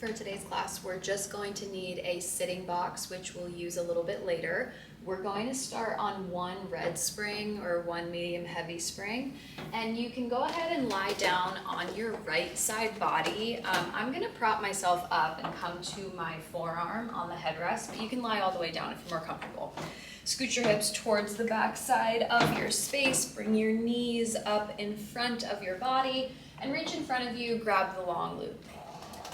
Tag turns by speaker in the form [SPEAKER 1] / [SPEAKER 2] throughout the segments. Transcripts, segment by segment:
[SPEAKER 1] For today's class, we're just going to need a sitting box, which we'll use a little bit later. We're going to start on one red spring or one medium heavy spring, and you can go ahead and lie down on your right side body. I'm going to prop myself up and come to my forearm on the headrest, but you can lie all the way down if you're more comfortable. Scoot your hips towards the back side of your space, bring your knees up in front of your body, and reach in front of you, grab the long loop.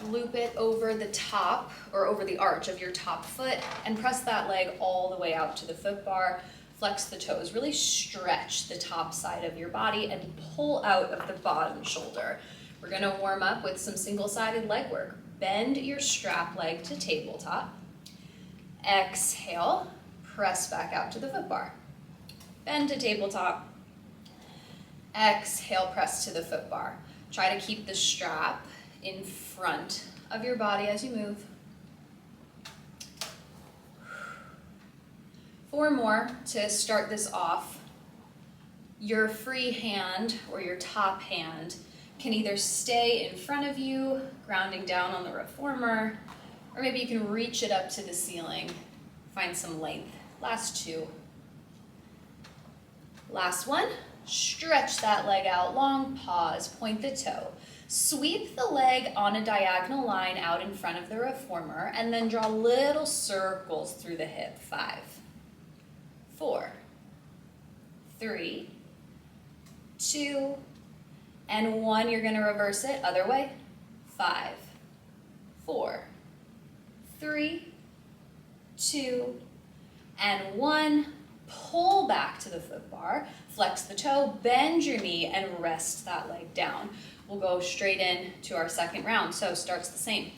[SPEAKER 1] Loop it over the top or over the arch of your top foot and press that leg all the way out to the foot bar. Flex the toes, really stretch the top side of your body and pull out of the bottom shoulder. We're going to warm up with some single-sided leg work. Bend your strap leg to tabletop. Exhale, press back out to the foot bar. Bend to tabletop. Exhale, press to the foot bar. Try to keep the strap in front of your body as you move. 4 more to start this off. Your free hand or your top hand can either stay in front of you, grounding down on the reformer, or maybe you can reach it up to the ceiling, find some length. Last 2. Last one, stretch that leg out long, pause, point the toe. Sweep the leg on a diagonal line out in front of the reformer and then draw little circles through the hip. 5, 4, 3, 2, and 1. You're going to reverse it, other way. 5, 4, 3, 2, and 1. Pull back to the foot bar, flex the toe, bend your knee, and rest that leg down. We'll go straight in to our second round, so starts the same.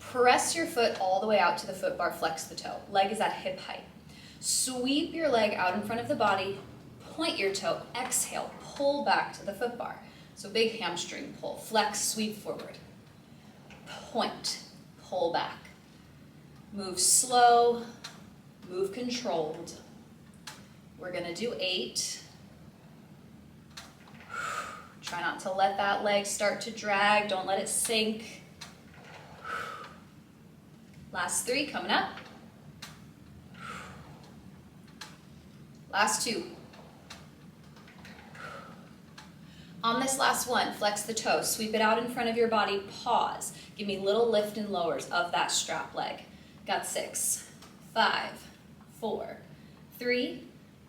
[SPEAKER 1] Press your foot all the way out to the foot bar, flex the toe. Leg is at hip height. Sweep your leg out in front of the body, point your toe, exhale, pull back to the foot bar. So big hamstring pull, flex, sweep forward. Point, pull back. Move slow, move controlled. We're gonna do 8. Try not to let that leg start to drag. Don't let it sink. Last 3 coming up. Last 2. On this last one, flex the toe, sweep it out in front of your body, pause. Give me little lift and lowers of that strap leg. Got 6, 5, 4, 3,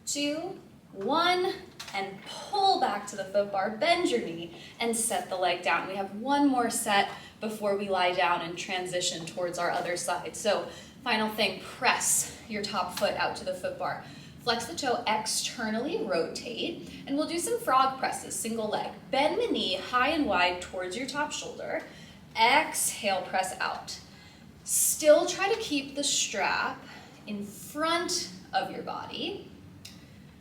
[SPEAKER 1] 2, 1, and pull back to the foot bar, bend your knee, and set the leg down. We have 1 more set before we lie down and transition towards our other side. So final thing, press your top foot out to the foot bar. Flex the toe externally, rotate, and we'll do some frog presses, single leg. Bend the knee high and wide towards your top shoulder. Exhale, press out. Still try to keep the strap in front of your body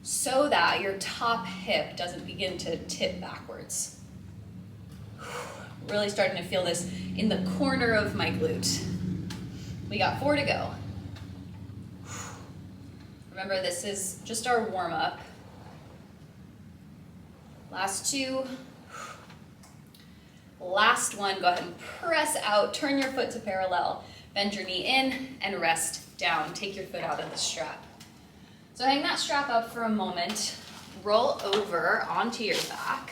[SPEAKER 1] so that your top hip doesn't begin to tip backwards. Really starting to feel this in the corner of my glute. We got 4 to go. Remember, this is just our warm-up. Last 2. Last 1, go ahead and press out, turn your foot to parallel, bend your knee in, and rest down. Take your foot out of the strap. So hang that strap up for a moment, roll over onto your back,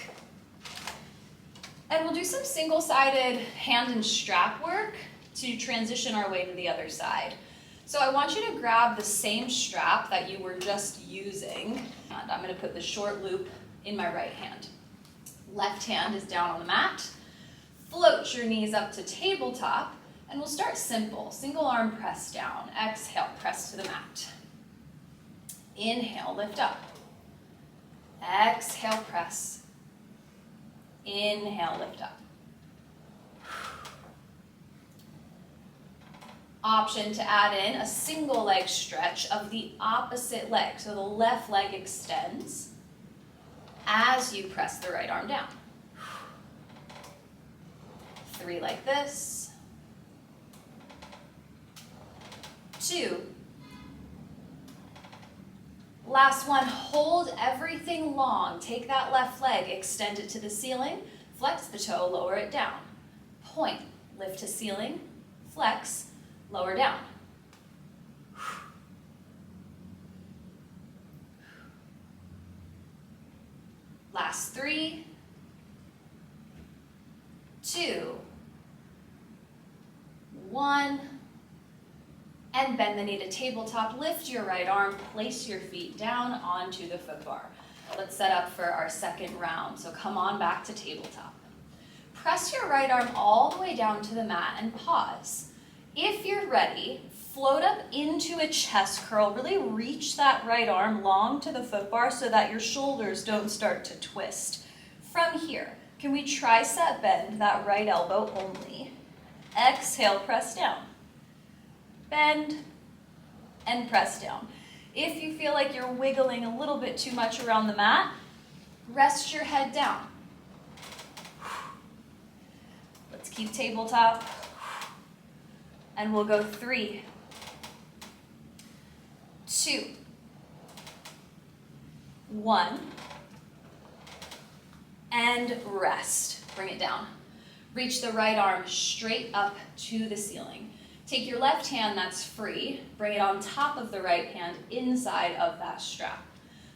[SPEAKER 1] and we'll do some single-sided hand and strap work to transition our way to the other side. So I want you to grab the same strap that you were just using, and I'm going to put the short loop in my right hand. Left hand is down on the mat. Float your knees up to tabletop, and we'll start simple. Single arm press down. Exhale, press to the mat. Inhale, lift up. Exhale, press. Inhale, lift up. Option to add in a single leg stretch of the opposite leg. So the left leg extends as you press the right arm down. 3 like this. 2. Last one, hold everything long. Take that left leg, extend it to the ceiling, flex the toe, lower it down. Point, lift to ceiling, flex, lower down. Last 3, 2, 1, and bend the knee to tabletop. Lift your right arm, place your feet down onto the foot bar. Let's set up for our second round. So come on back to tabletop. Press your right arm all the way down to the mat and pause. If you're ready, float up into a chest curl. Really reach that right arm long to the foot bar so that your shoulders don't start to twist. From here, can we tricep bend that right elbow only? Exhale, press down. Bend and press down. If you feel like you're wiggling a little bit too much around the mat, rest your head down. Let's keep tabletop. And we'll go 3, 2, 1, and rest. Bring it down. Reach the right arm straight up to the ceiling. Take your left hand that's free, bring it on top of the right hand inside of that strap.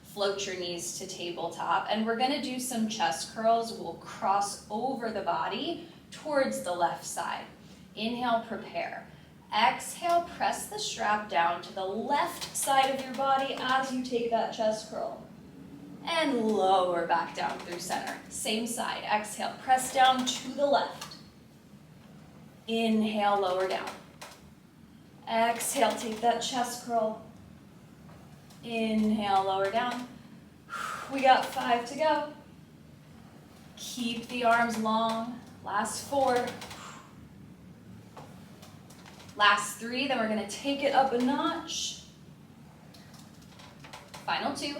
[SPEAKER 1] Float your knees to tabletop, and we're gonna do some chest curls. We'll cross over the body towards the left side. Inhale, prepare. Exhale, press the strap down to the left side of your body as you take that chest curl. And lower back down through center. Same side. Exhale, press down to the left. Inhale, lower down. Exhale, take that chest curl. Inhale, lower down. We got 5 to go. Keep the arms long. Last 4. Last 3, then we're gonna take it up a notch. Final 2.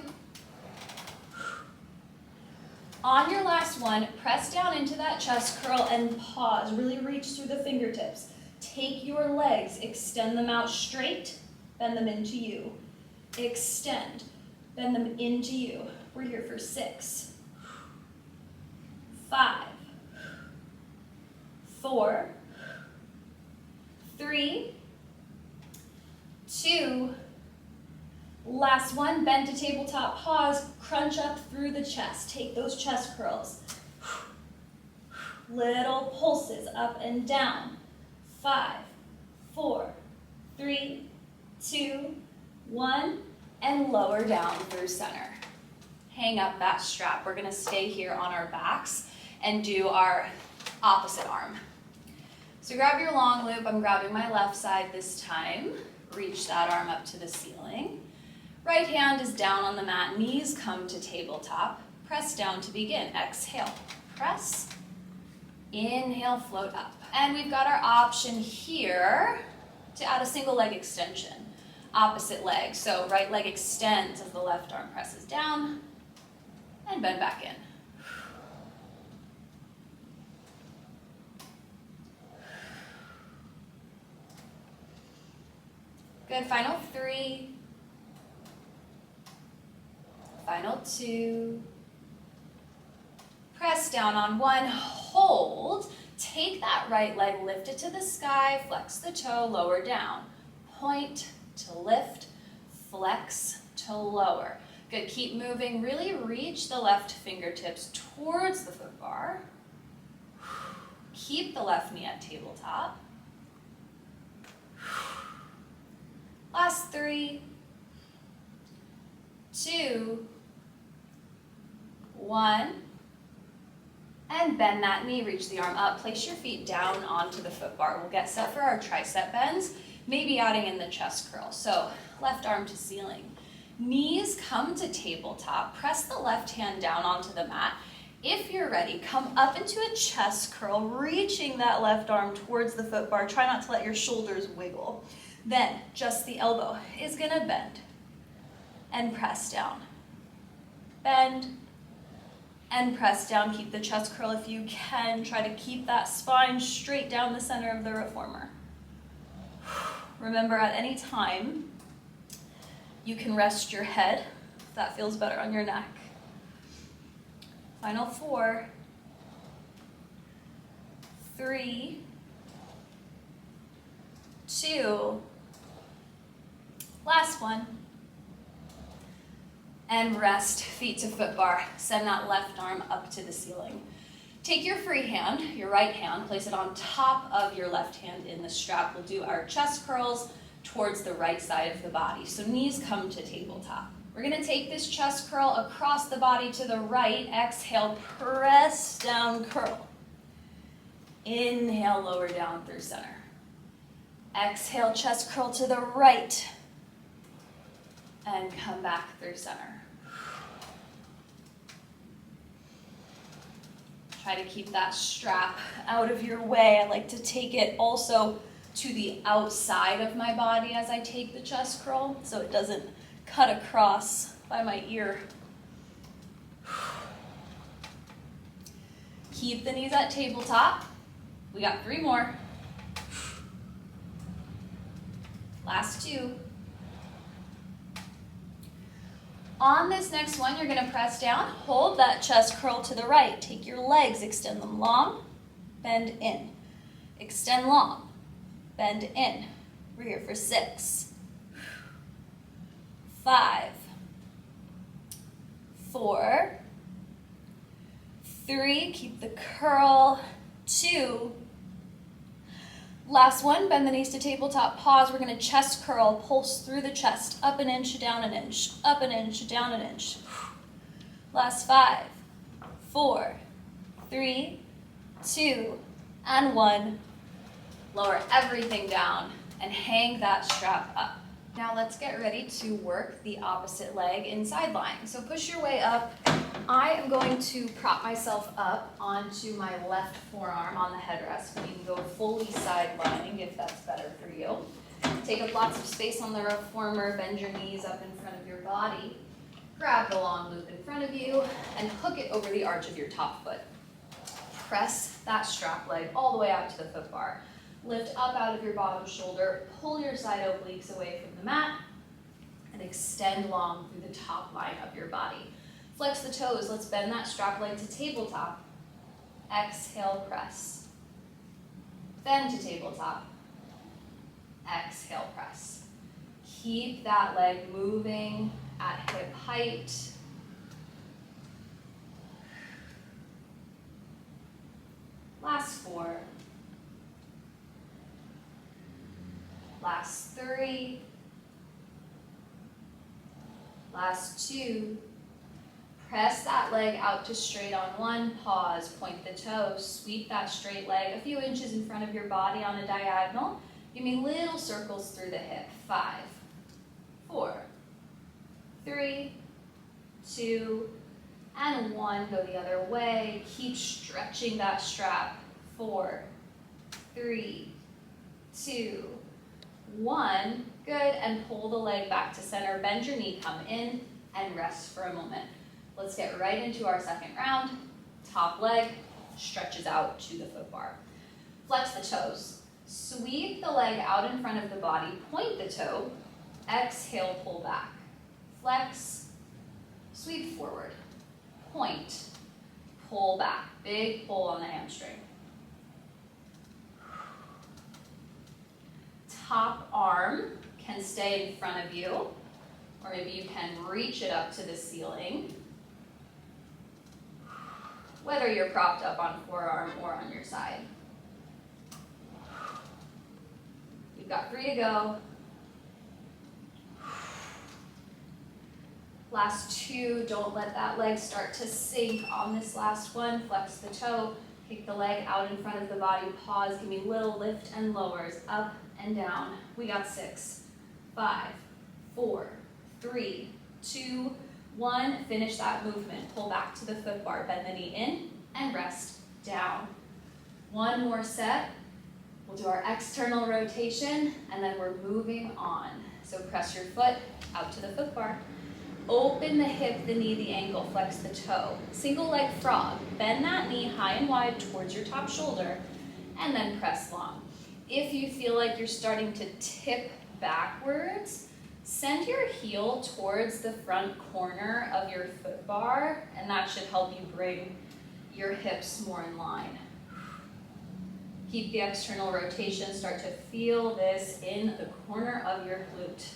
[SPEAKER 1] On your last one, press down into that chest curl and pause. Really reach through the fingertips. Take your legs, extend them out straight, bend them into you. Extend, bend them into you. We're here for 6, 5, 4, 3, 2, last one, bend to tabletop, pause, crunch up through the chest. Take those chest curls. Little pulses up and down. 5, 4, 3, 2, 1, and lower down through center. Hang up that strap. We're gonna stay here on our backs and do our opposite arm. So grab your long loop. I'm grabbing my left side this time. Reach that arm up to the ceiling. Right hand is down on the mat. Knees come to tabletop. Press down to begin. Exhale, press. Inhale, float up. And we've got our option here to add a single leg extension. Opposite leg. So right leg extends as the left arm presses down and bend back in. Good, final 3. Final 2. Press down on 1, hold. Take that right leg, lift it to the sky, flex the toe, lower down. Point to lift, flex to lower. Good, keep moving. Really reach the left fingertips towards the foot bar. Keep the left knee at tabletop. Last 3, 2, 1. And bend that knee, reach the arm up, place your feet down onto the foot bar. We'll get set for our tricep bends, maybe adding in the chest curl. So left arm to ceiling. Knees come to tabletop, press the left hand down onto the mat. If you're ready, come up into a chest curl, reaching that left arm towards the foot bar. Try not to let your shoulders wiggle. Then just the elbow is gonna bend and press down. Bend and press down. Keep the chest curl if you can. Try to keep that spine straight down the center of the reformer. Remember, at any time, you can rest your head if that feels better on your neck. Final 4, 3, 2. Last one. And rest, feet to foot bar. Send that left arm up to the ceiling. Take your free hand, your right hand, place it on top of your left hand in the strap. We'll do our chest curls towards the right side of the body. So knees come to tabletop. We're gonna take this chest curl across the body to the right. Exhale, press down, curl. Inhale, lower down through center. Exhale, chest curl to the right. And come back through center. Try to keep that strap out of your way. I like to take it also to the outside of my body as I take the chest curl so it doesn't cut across by my ear. Keep the knees at tabletop. We got 3 more. Last 2. On this next one, you're gonna press down, hold that chest curl to the right. Take your legs, extend them long, bend in. Extend long, bend in. We're here for 6, 5, 4, 3, keep the curl, 2. Last one, bend the knees to tabletop, pause. We're gonna chest curl, pulse through the chest, up an inch, down an inch, up an inch, down an inch. Last 5, 4, 3, 2, and 1. Lower everything down and hang that strap up. Now let's get ready to work the opposite leg in side lying. So push your way up. I am going to prop myself up onto my left forearm on the headrest. You can go fully side lying if that's better for you. Take up lots of space on the reformer, bend your knees up in front of your body. Grab the long loop in front of you and hook it over the arch of your top foot. Press that strap leg all the way out to the foot bar. Lift up out of your bottom shoulder, pull your side obliques away from the mat, and extend long through the top line of your body. Flex the toes, let's bend that strap leg to tabletop. Exhale, press. Bend to tabletop. Exhale, press. Keep that leg moving at hip height. Last 4. Last 3. Last 2. Press that leg out to straight on 1. Pause, point the toes. Sweep that straight leg a few inches in front of your body on a diagonal. Give me little circles through the hip. 5, 4, 3, 2, and 1. Go the other way. Keep stretching that strap. 4, 3, 2, 1. Good, and pull the leg back to center. Bend your knee, come in, and rest for a moment. Let's get right into our second round. Top leg stretches out to the foot bar. Flex the toes. Sweep the leg out in front of the body. Point the toe. Exhale, pull back. Flex. Sweep forward. Point. Pull back. Big pull on the hamstring. Top arm can stay in front of you, or maybe you can reach it up to the ceiling, whether you're propped up on forearm or on your side. You've got 3 to go. Last 2, don't let that leg start to sink on this last one. Flex the toe, kick the leg out in front of the body, pause, give me little lift and lowers, up and down. We got 6, 5, 4, 3, 2, 1. Finish that movement. Pull back to the foot bar. Bend the knee in and rest down. 1 more set. We'll do our external rotation and then we're moving on. So press your foot out to the foot bar. Open the hip, the knee, the ankle. Flex the toe. Single leg frog. Bend that knee high and wide towards your top shoulder and then press long. If you feel like you're starting to tip backwards, send your heel towards the front corner of your foot bar, and that should help you bring your hips more in line. Keep the external rotation. Start to feel this in the corner of your glute.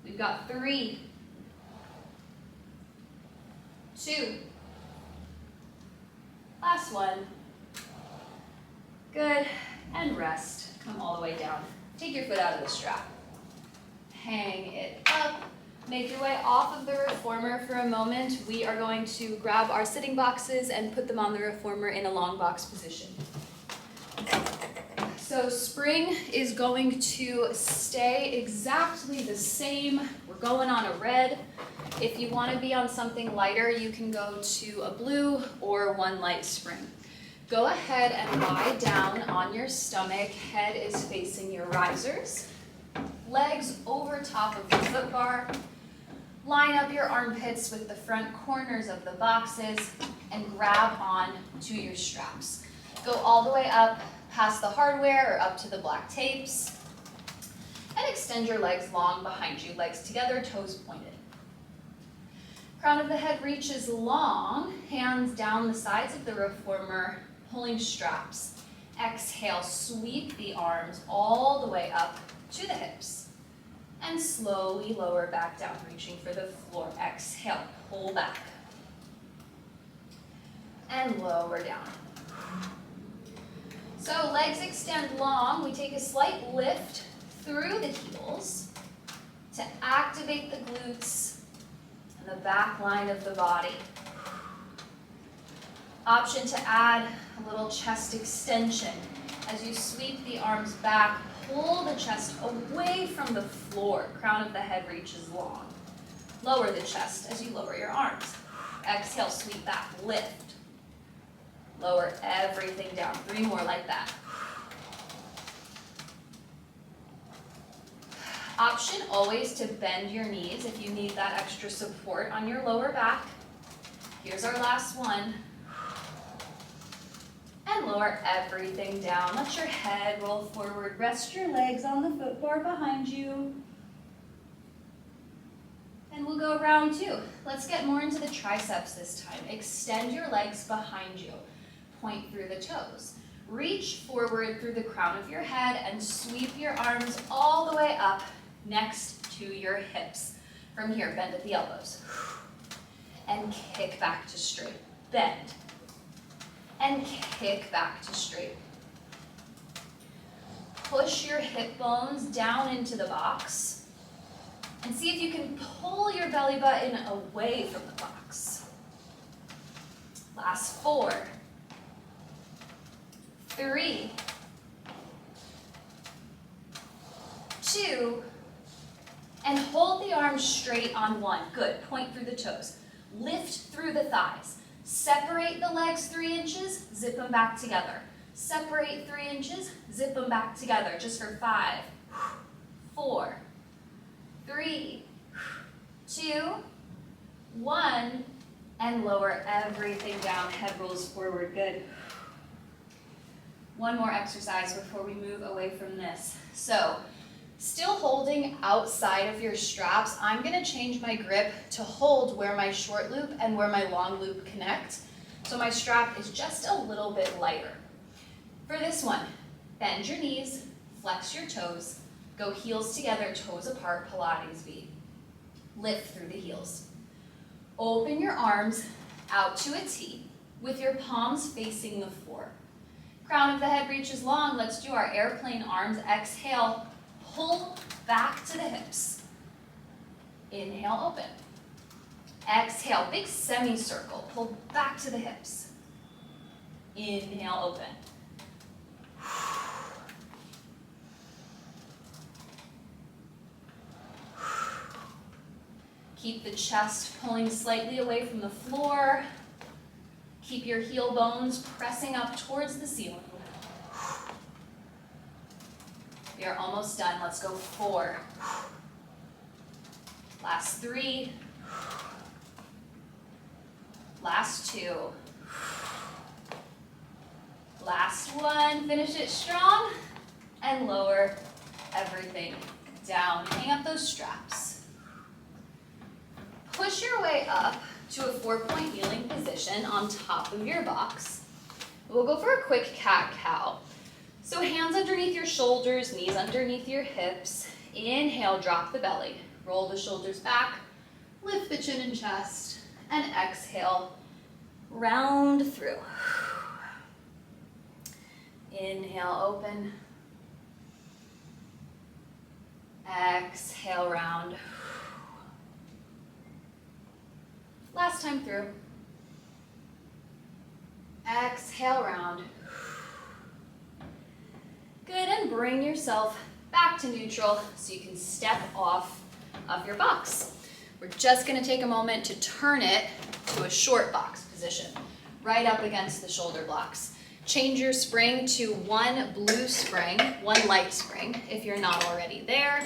[SPEAKER 1] We've got 3, 2, last one. Good, and rest. Come all the way down. Take your foot out of the strap. Hang it up. Make your way off of the reformer for a moment. We are going to grab our sitting boxes and put them on the reformer in a long box position. So spring is going to stay exactly the same. We're going on a red. If you want to be on something lighter, you can go to a blue or one light spring. Go ahead and lie down on your stomach. Head is facing your risers. Legs over top of the foot bar. Line up your armpits with the front corners of the boxes and grab on to your straps. Go all the way up past the hardware or up to the black tapes. And extend your legs long behind you, legs together, toes pointed. Crown of the head reaches long, hands down the sides of the reformer, pulling straps. Exhale, sweep the arms all the way up to the hips. And slowly lower back down, reaching for the floor. Exhale, pull back. And lower down. So legs extend long. We take a slight lift through the heels to activate the glutes and the back line of the body. Option to add a little chest extension. As you sweep the arms back, pull the chest away from the floor. Crown of the head reaches long. Lower the chest as you lower your arms. Exhale, sweep back, lift. Lower everything down. 3 more like that. Option always to bend your knees if you need that extra support on your lower back. Here's our last one. And lower everything down. Let your head roll forward. Rest your legs on the foot bar behind you. And we'll go round 2. Let's get more into the triceps this time. Extend your legs behind you. Point through the toes. Reach forward through the crown of your head and sweep your arms all the way up next to your hips. From here, bend at the elbows. And kick back to straight. Bend. And kick back to straight. Push your hip bones down into the box. And see if you can pull your belly button away from the box. Last 4. 3. 2. And hold the arms straight on 1. Good. Point through the toes. Lift through the thighs. Separate the legs 3 inches, zip them back together. Separate 3 inches, zip them back together. Just for 5, 4, 3, 2, 1, and lower everything down. Head rolls forward. Good. One more exercise before we move away from this. So, still holding outside of your straps, I'm going to change my grip to hold where my short loop and where my long loop connect. So my strap is just a little bit lighter. For this one, bend your knees, flex your toes, go heels together, toes apart, Pilates V. Lift through the heels. Open your arms out to a T with your palms facing the floor. Crown of the head reaches long. Let's do our airplane arms. Exhale. Pull back to the hips. Inhale, open. Exhale, big semicircle. Pull back to the hips. Inhale, open. Keep the chest pulling slightly away from the floor. Keep your heel bones pressing up towards the ceiling. We are almost done. Let's go 4. Last 3. Last 2. Last 1. Finish it strong and lower everything down. Hang up those straps. Push your way up to a 4-point kneeling position on top of your box. We'll go for a quick cat-cow. So hands underneath your shoulders, knees underneath your hips. Inhale, drop the belly. Roll the shoulders back, lift the chin and chest, and exhale, round through. Inhale, open. Exhale, round. Last time through. Exhale, round. Good, and bring yourself back to neutral so you can step off of your box. We're just going to take a moment to turn it to a short box position, right up against the shoulder blocks. Change your spring to one blue spring, one light spring, if you're not already there.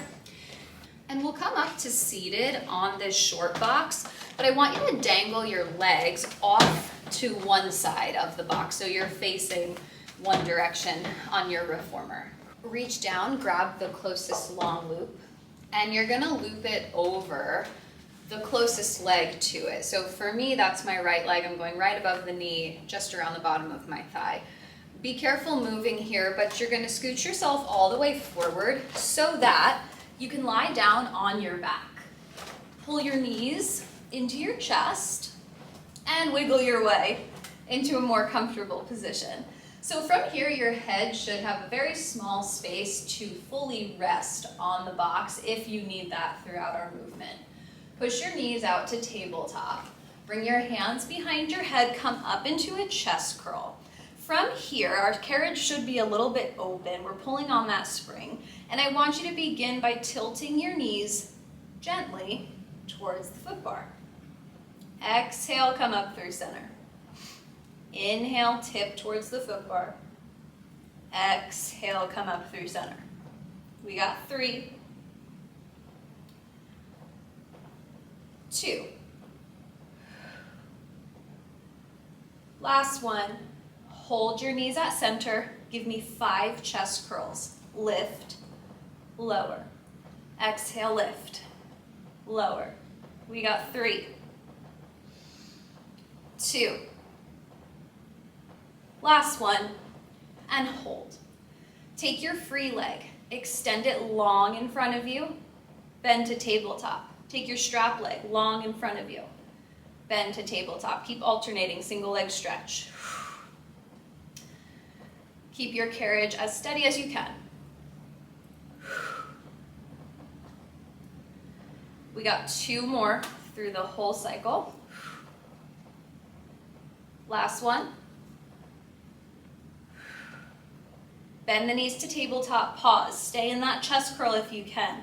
[SPEAKER 1] And we'll come up to seated on this short box, but I want you to dangle your legs off to one side of the box so you're facing one direction on your reformer. Reach down, grab the closest long loop, and you're gonna loop it over the closest leg to it. So for me, that's my right leg. I'm going right above the knee, just around the bottom of my thigh. Be careful moving here, but you're gonna scoot yourself all the way forward so that you can lie down on your back. Pull your knees into your chest and wiggle your way into a more comfortable position. So from here, your head should have a very small space to fully rest on the box if you need that throughout our movement. Push your knees out to tabletop. Bring your hands behind your head, come up into a chest curl. From here, our carriage should be a little bit open. We're pulling on that spring. And I want you to begin by tilting your knees gently towards the foot bar. Exhale, come up through center. Inhale, tip towards the foot bar. Exhale, come up through center. We got 3, 2. Last one. Hold your knees at center. Give me 5 chest curls. Lift, lower. Exhale, lift, lower. We got 3, 2. Last one, and hold. Take your free leg, extend it long in front of you, bend to tabletop. Take your strap leg long in front of you, bend to tabletop. Keep alternating, single leg stretch. Keep your carriage as steady as you can. We got 2 more through the whole cycle. Last one. Bend the knees to tabletop, pause. Stay in that chest curl if you can.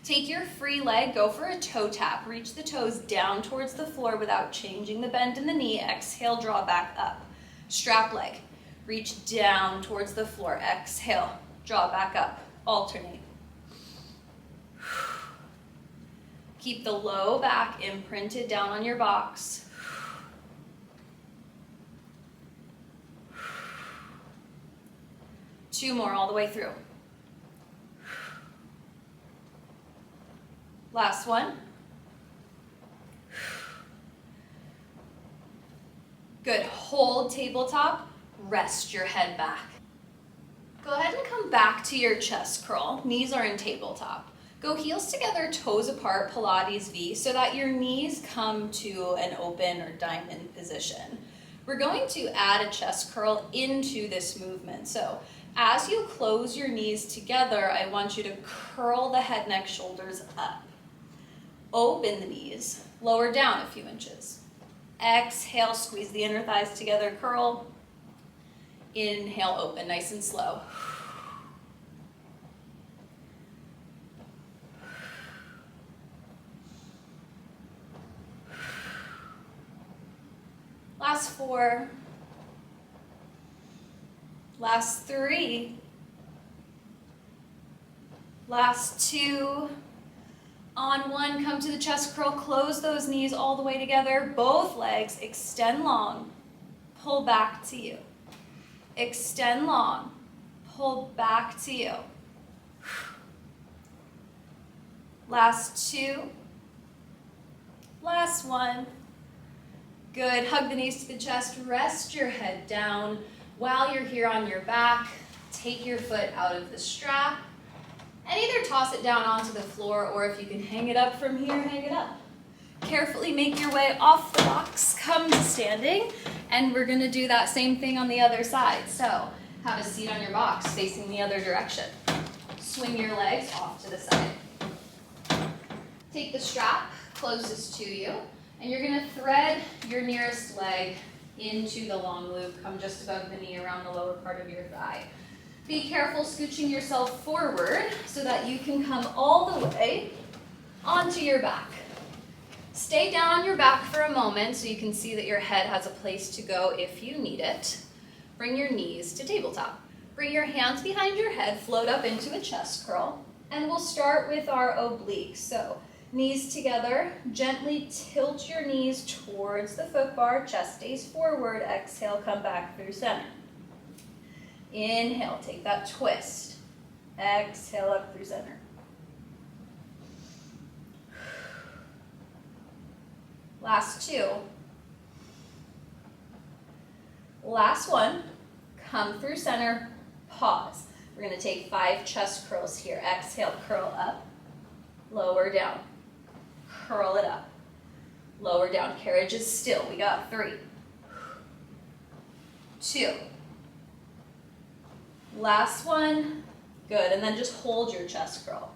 [SPEAKER 1] Take your free leg, go for a toe tap. Reach the toes down towards the floor without changing the bend in the knee. Exhale, draw back up. Strap leg, reach down towards the floor. Exhale, draw back up. Alternate. Keep the low back imprinted down on your box. Two more all the way through. Last one. Good. Hold tabletop. Rest your head back. Go ahead and come back to your chest curl. Knees are in tabletop. Go heels together, toes apart, Pilates V, so that your knees come to an open or diamond position. We're going to add a chest curl into this movement. So as you close your knees together, I want you to curl the head, neck, shoulders up. Open the knees, lower down a few inches. Exhale, squeeze the inner thighs together, curl. Inhale, open, nice and slow. Last 4. Last 3. Last 2. On 1, come to the chest curl, close those knees all the way together. Both legs extend long, pull back to you. Extend long, pull back to you. Last 2. Last 1. Good, hug the knees to the chest, rest your head down. While you're here on your back, take your foot out of the strap and either toss it down onto the floor, or if you can hang it up from here, hang it up. Carefully make your way off the box, come to standing, and we're gonna do that same thing on the other side. So have a seat on your box facing the other direction. Swing your legs off to the side. Take the strap closest to you, and you're gonna thread your nearest leg into the long loop. Come just above the knee around the lower part of your thigh. Be careful scooching yourself forward so that you can come all the way onto your back. Stay down on your back for a moment so you can see that your head has a place to go if you need it. Bring your knees to tabletop. Bring your hands behind your head, float up into a chest curl, and we'll start with our obliques. So knees together, gently tilt your knees towards the foot bar, chest stays forward, exhale, come back through center. Inhale, take that twist. Exhale up through center. Last two. Last one. Come through center, pause. We're going to take 5 chest curls here. Exhale, curl up, lower down, curl it up, lower down. Carriage is still. We got 3, 2. Last one. Good. And then just hold your chest curl.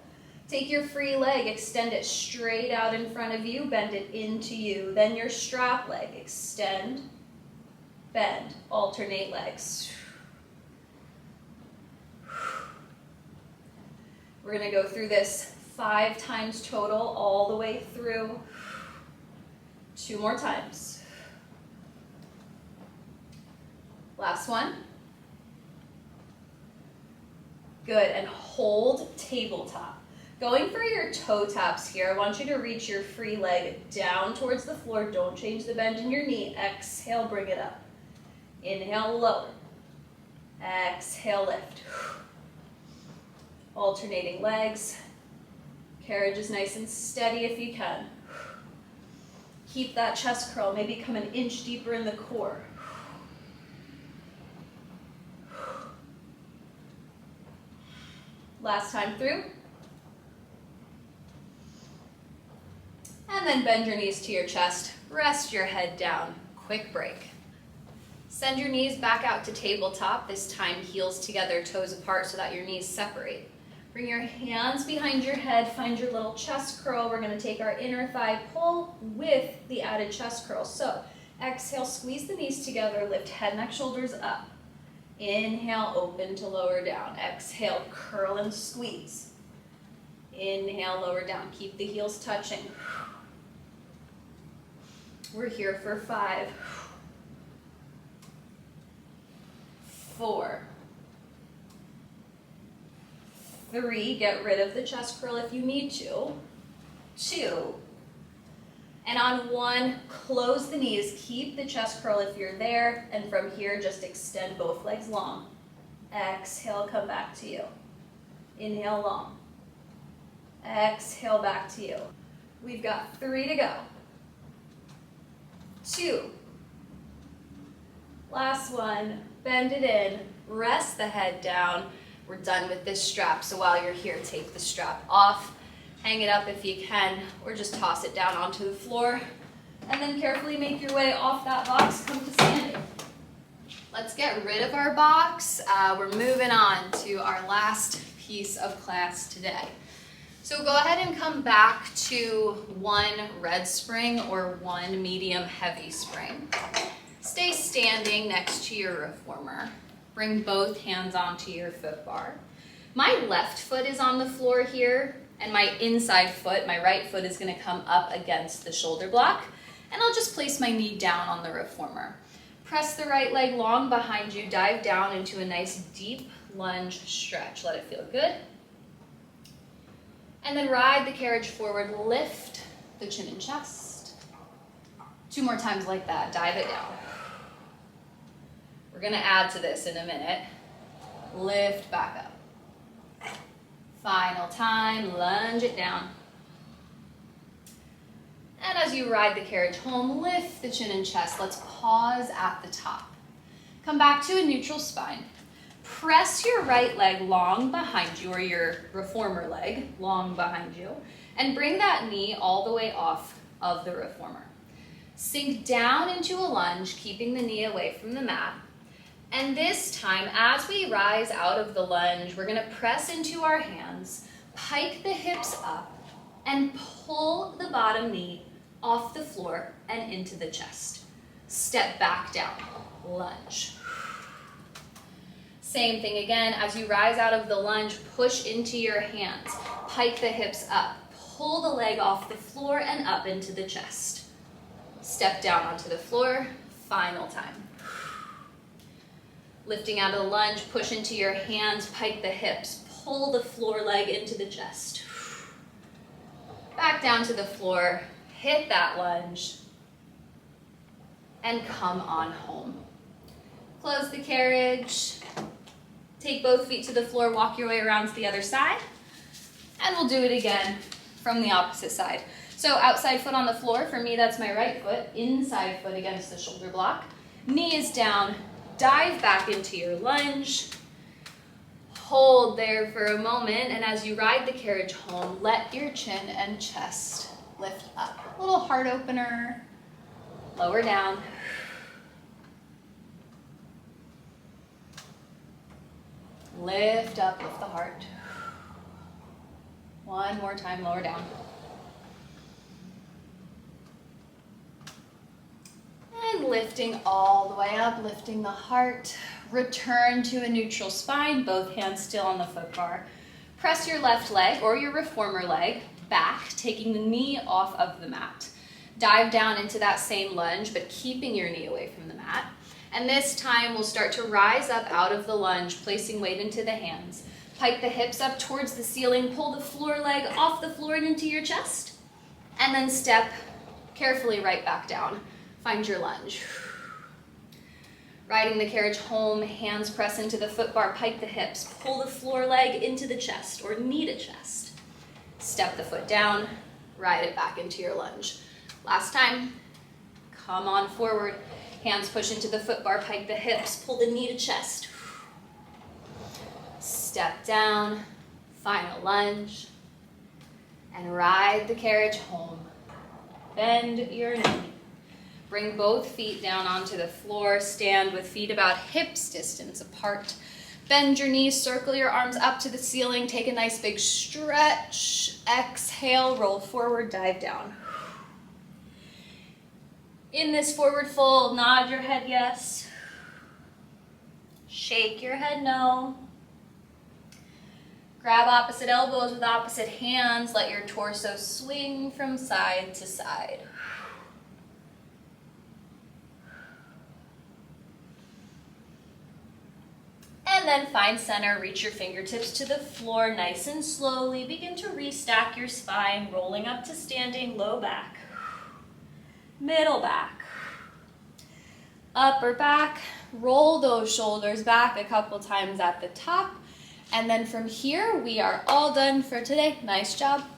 [SPEAKER 1] Take your free leg, extend it straight out in front of you, bend it into you. Then your strap leg, extend, bend, alternate legs. We're going to go through this 5 times total, all the way through. 2 more times. Last one. Good, and hold tabletop. Going for your toe taps here, I want you to reach your free leg down towards the floor. Don't change the bend in your knee. Exhale, bring it up. Inhale, lower. Exhale, lift. Alternating legs. Carriage is nice and steady if you can. Keep that chest curl, maybe come an inch deeper in the core. Last time through. And then bend your knees to your chest. Rest your head down. Quick break. Send your knees back out to tabletop. This time heels together, toes apart so that your knees separate. Bring your hands behind your head. Find your little chest curl. We're going to take our inner thigh pull with the added chest curl. So exhale, squeeze the knees together. Lift head, neck, shoulders up. Inhale, open to lower down. Exhale, curl and squeeze. Inhale, lower down. Keep the heels touching. We're here for 5, 4, 3. Get rid of the chest curl if you need to. 2. And on 1, close the knees. Keep the chest curl if you're there. And from here, just extend both legs long. Exhale, come back to you. Inhale, long. Exhale, back to you. We've got 3 to go. 2. Last one. Bend it in. Rest the head down. We're done with this strap. So while you're here, take the strap off. Hang it up if you can, or just toss it down onto the floor. And then carefully make your way off that box, come to standing. Let's get rid of our box. We're moving on to our last piece of class today. So go ahead and come back to 1 red spring or 1 medium heavy spring. Stay standing next to your reformer. Bring both hands onto your foot bar. My left foot is on the floor here, and my inside foot, my right foot, is going to come up against the shoulder block, and I'll just place my knee down on the reformer. Press the right leg long behind you, dive down into a nice deep lunge stretch. Let it feel good. And then ride the carriage forward, lift the chin and chest. 2 more times like that, dive it down. We're going to add to this in a minute. Lift back up. Final time, lunge it down. And as you ride the carriage home, lift the chin and chest. Let's pause at the top. Come back to a neutral spine. Press your right leg long behind you, or your reformer leg long behind you, and bring that knee all the way off of the reformer. Sink down into a lunge, keeping the knee away from the mat. And this time, as we rise out of the lunge, we're gonna press into our hands, pike the hips up, and pull the bottom knee off the floor and into the chest. Step back down, lunge. Same thing again, as you rise out of the lunge, push into your hands, pike the hips up, pull the leg off the floor and up into the chest. Step down onto the floor, final time. Lifting out of the lunge, push into your hands, pike the hips, pull the floor leg into the chest. Back down to the floor, hit that lunge, and come on home. Close the carriage, take both feet to the floor, walk your way around to the other side, and we'll do it again from the opposite side. So outside foot on the floor, for me that's my right foot, inside foot against the shoulder block, knee is down, dive back into your lunge, hold there for a moment, and as you ride the carriage home, let your chin and chest lift up. A little heart opener, lower down. Lift up, lift the heart. One more time, lower down. And lifting all the way up, lifting the heart. Return to a neutral spine, both hands still on the foot bar. Press your left leg or your reformer leg back, taking the knee off of the mat. Dive down into that same lunge, but keeping your knee away from the mat. And this time we'll start to rise up out of the lunge, placing weight into the hands. Pike the hips up towards the ceiling, pull the floor leg off the floor and into your chest. And then step carefully right back down. Find your lunge. Riding the carriage home, hands press into the foot bar, pike the hips, pull the floor leg into the chest or knee to chest. Step the foot down, ride it back into your lunge. Last time, come on forward. Hands push into the foot bar, pike the hips, pull the knee to chest. Step down, final lunge, and ride the carriage home. Bend your knee. Bring both feet down onto the floor. Stand with feet about hips distance apart. Bend your knees, circle your arms up to the ceiling. Take a nice big stretch. Exhale, roll forward, dive down. In this forward fold, nod your head yes. Shake your head no. Grab opposite elbows with opposite hands. Let your torso swing from side to side. And then find center, reach your fingertips to the floor nice and slowly. Begin to restack your spine, rolling up to standing, low back, middle back, upper back. Roll those shoulders back a couple times at the top. And then from here, we are all done for today. Nice job.